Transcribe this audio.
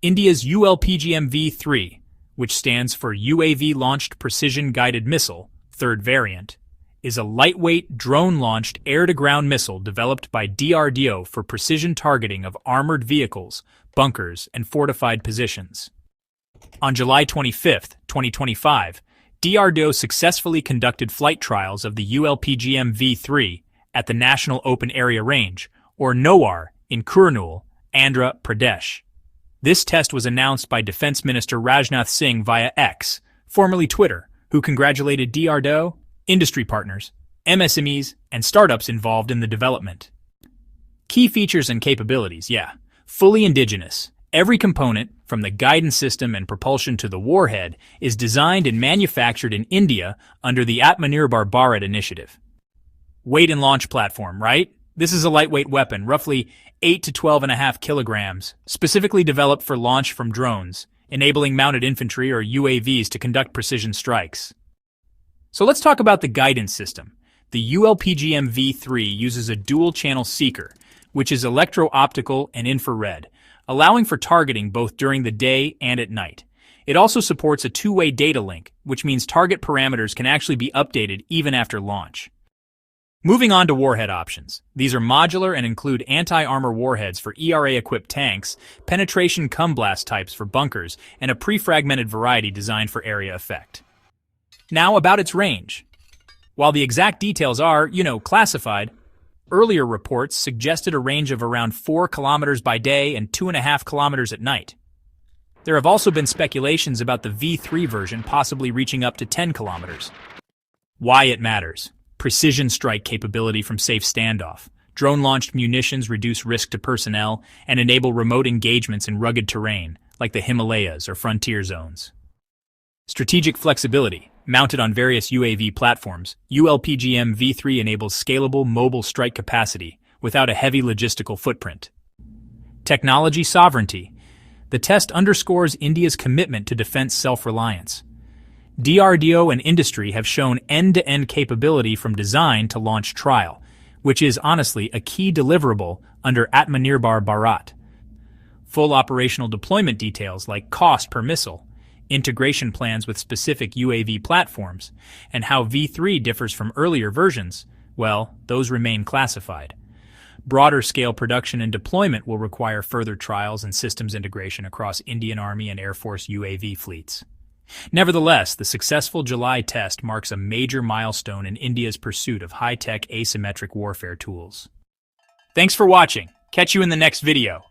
India's ULPGM-V3, which stands for UAV-Launched Precision Guided Missile, third variant, is a lightweight, drone-launched air-to-ground missile developed by DRDO for precision targeting of armored vehicles, bunkers, and fortified positions. On July 25, 2025, DRDO successfully conducted flight trials of the ULPGM-V3 at the National Open Area Range, or NOAR, in Kurnool, Andhra Pradesh. This test was announced by Defense Minister Rajnath Singh via X, formerly Twitter, who congratulated DRDO, industry partners, MSMEs, and startups involved in the development. Key features and capabilities, fully indigenous. Every component, from the guidance system and propulsion to the warhead, is designed and manufactured in India under the Atmanirbhar Bharat initiative. Weight and launch platform, right? This is a lightweight weapon, roughly 8 to 12.5 kilograms, specifically developed for launch from drones, enabling mounted infantry or UAVs to conduct precision strikes. So let's talk about the guidance system. The ULPGM-V3 uses a dual-channel seeker, which is electro-optical and infrared, allowing for targeting both during the day and at night. It also supports a two-way data link, which means target parameters can actually be updated even after launch. Moving on to warhead options. These are modular and include anti-armor warheads for ERA-equipped tanks, penetration cum blast types for bunkers, and a pre-fragmented variety designed for area effect. Now about its range. While the exact details are, classified, earlier reports suggested a range of around 4 kilometers by day and 2.5 kilometers at night. There have also been speculations about the V3 version possibly reaching up to 10 kilometers. Why it matters. Precision strike capability from safe standoff. Drone-launched munitions reduce risk to personnel and enable remote engagements in rugged terrain, like the Himalayas or frontier zones. Strategic flexibility. Mounted on various UAV platforms, ULPGM-V3 enables scalable mobile strike capacity without a heavy logistical footprint. Technology sovereignty. The test underscores India's commitment to defense self-reliance. DRDO and industry have shown end-to-end capability from design to launch trial, which is honestly a key deliverable under Atmanirbhar Bharat. Full operational deployment details like cost per missile, integration plans with specific UAV platforms, and how V3 differs from earlier versions, those remain classified. Broader scale production and deployment will require further trials and systems integration across Indian Army and Air Force UAV fleets. Nevertheless, the successful July test marks a major milestone in India's pursuit of high-tech asymmetric warfare tools. Thanks for watching. Catch you in the next video.